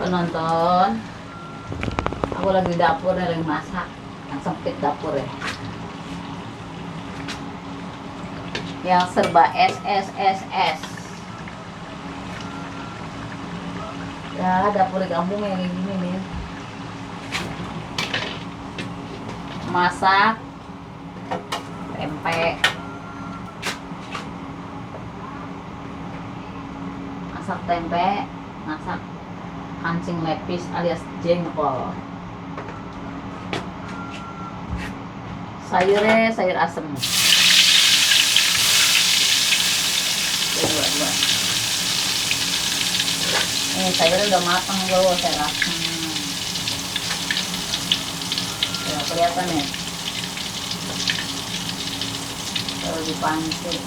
Penonton, aku lagi di dapur nih, lagi masak. Yang sempit dapur ya, yang serba S. Ya dapur di kampung yang kayak gini nih. Masak tempe, masak kancing lepis alias jengkol. Sayurnya sayur asem. Dua. Sayurnya udah matang loh, sayur asem. Ya, kelihatan ya. Kalau dipancing.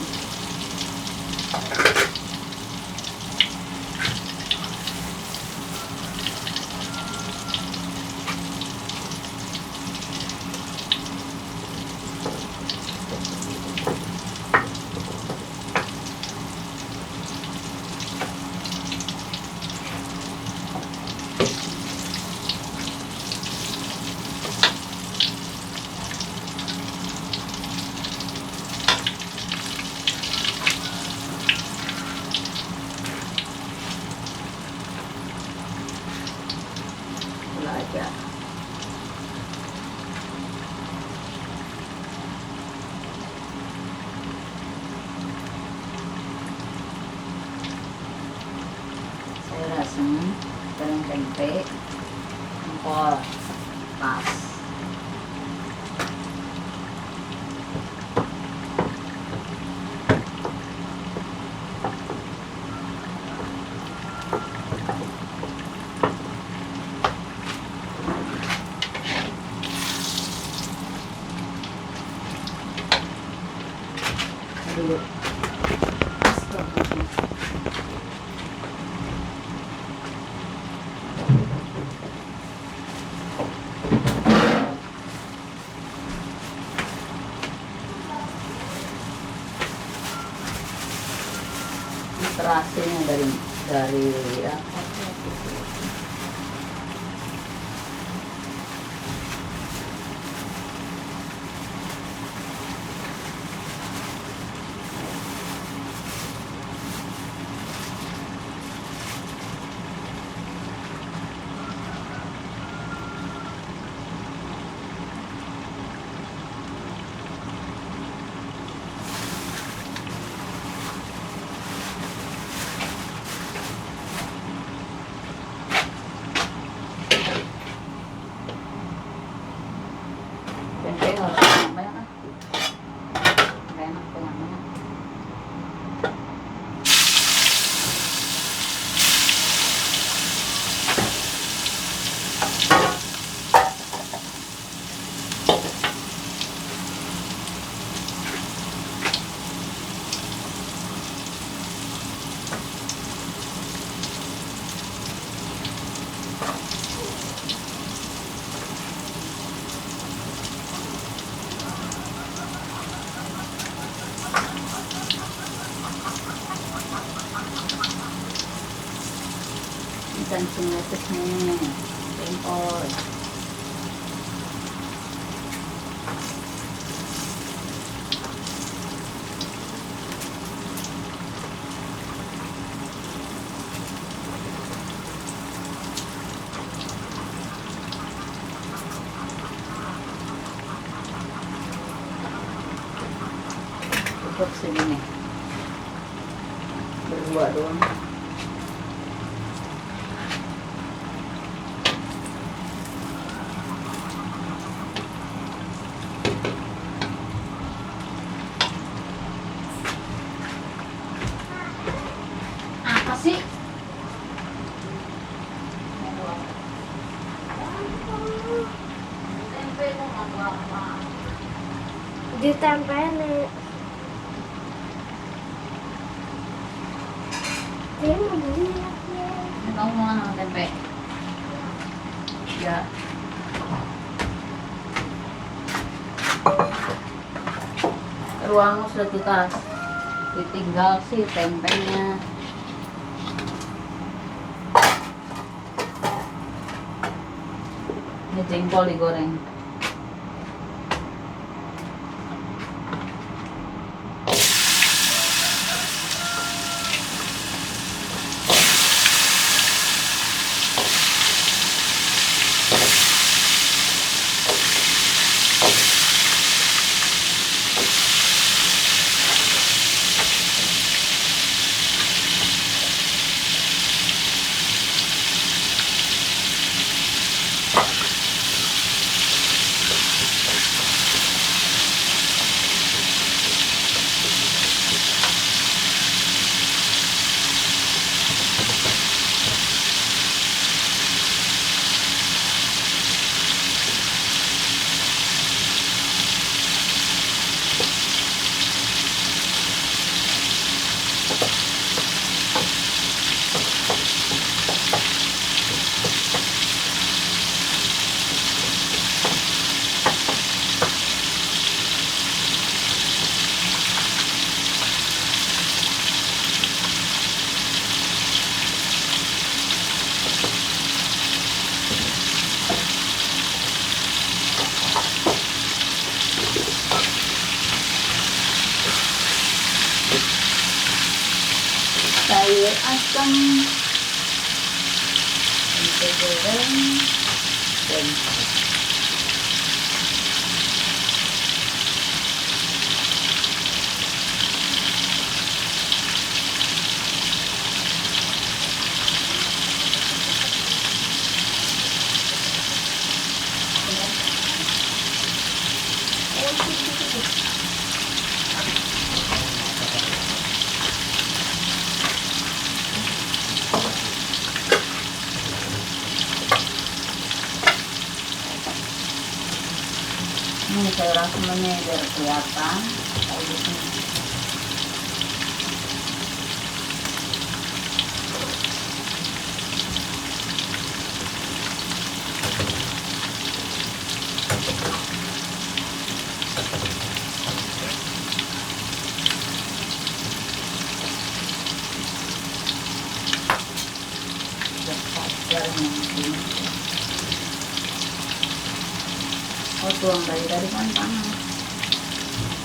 Aja. Sayur asem, goreng tempe, jengkol, pas. Dulu. Terasinya dari apa? Tempe harus banyak kan? Enak banyak. Kancing lepisnya, jengkol. Cukup segini, berdua doang. Apa sih? Tempe mau apa? Ditempelin. Dia mau beli ya. Kamu mau makan tempe? Ya. Ruang sudah kita ditinggal sih tempenya. Ini jengkol digoreng. Sayur asam, tempe goreng, jengkol. Ini sayur asamnya biar kelihatan. Kayak gitu. Oh, tuang dari kan panas.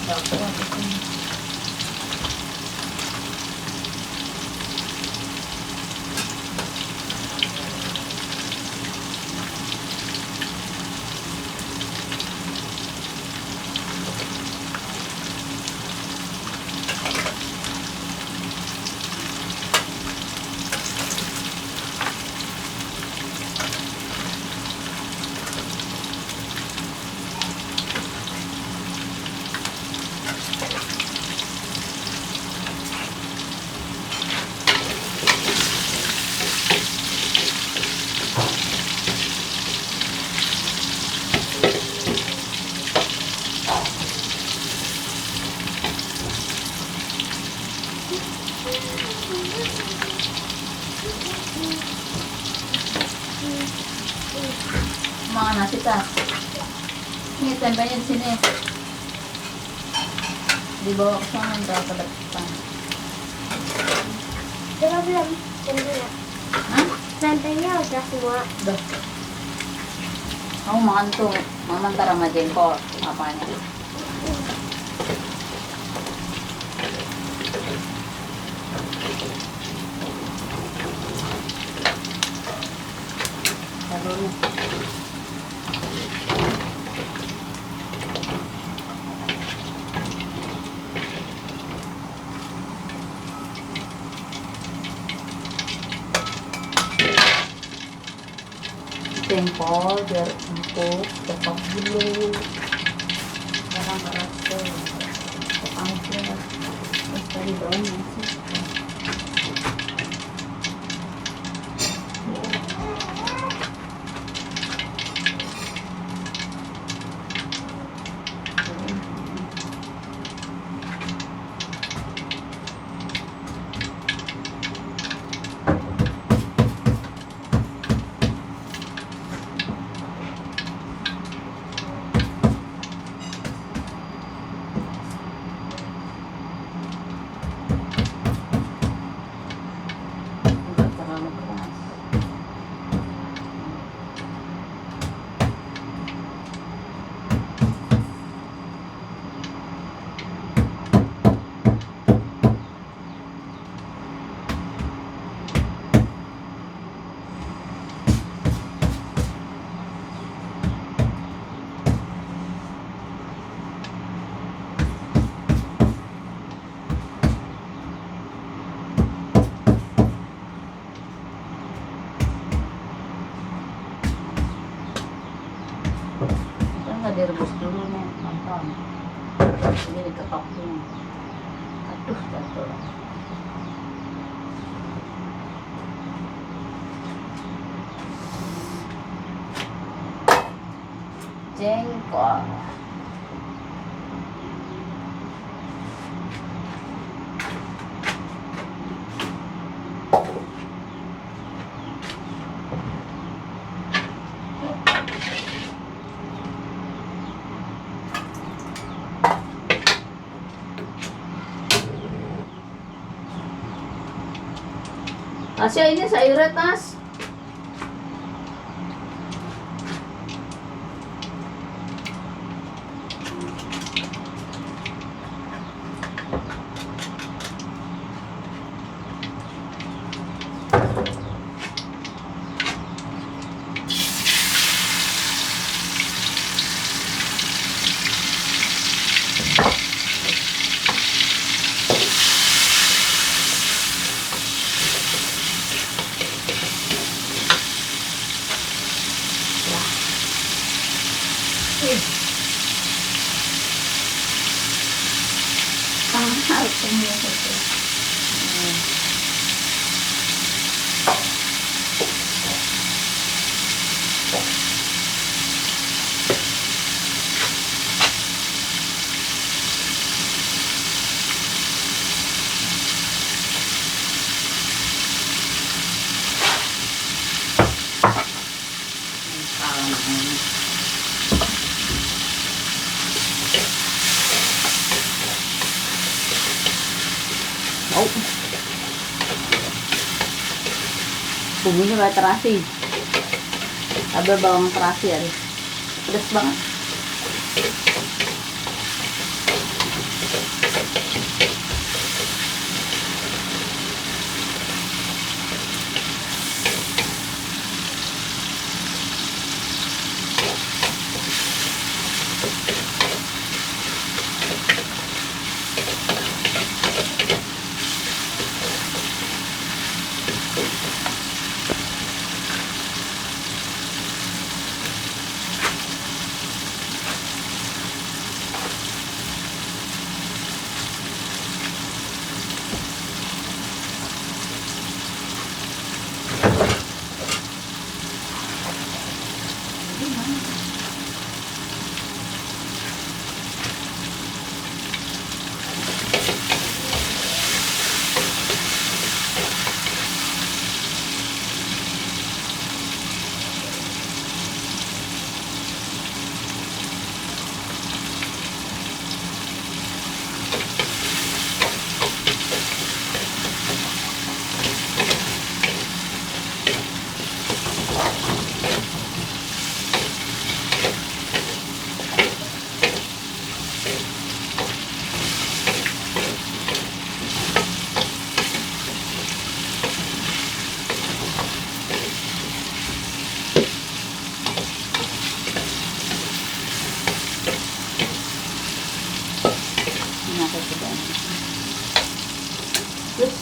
Gak kuat itu. Makan nasi tas. Ini tempenya di sini. Dibawa ke sana ntar ke depan. Udah belum? Tempenya. Hah? Tempenya udah semua. Udah. Kamu makan tuh. Mama ntar sama jengkol. Apanya? Taruh. Jengkol biar empuk, cepat dulu. Sekarang terasa aja. Terus tadi daun masih. Masa direbus dulu nih, nonton. Ini diketok dulu. Aduh, jatuh. Jengkol. Tasya, ini sayurnya, Tas. Mahal semua itu. Oh. Bumbunya kayak terasi. Ada bawang terasi ya. Pedas banget. Terus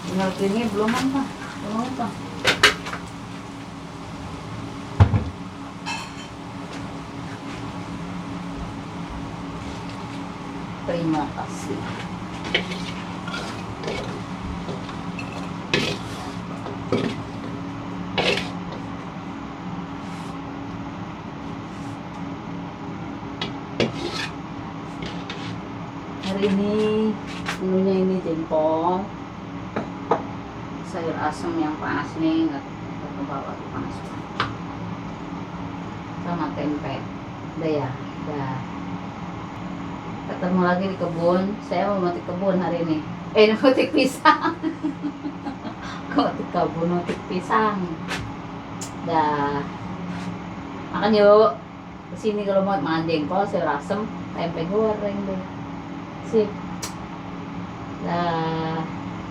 tinggal ini belum apa? Belum apa? Terima kasih. Hari ini menunya ini jengkol, sayur asem yang panas nih, nggak kebawa panas banget, sama tempe. Udah ya, udah. Ketemu lagi di kebun. Saya mau memetik kebun hari ini. Memetik pisang. Kok di kebun memetik pisang? Dah. Makan yuk. Kesini kalau mau makan jengkol, sayur asem, tempe goreng deh. Sip. Dah.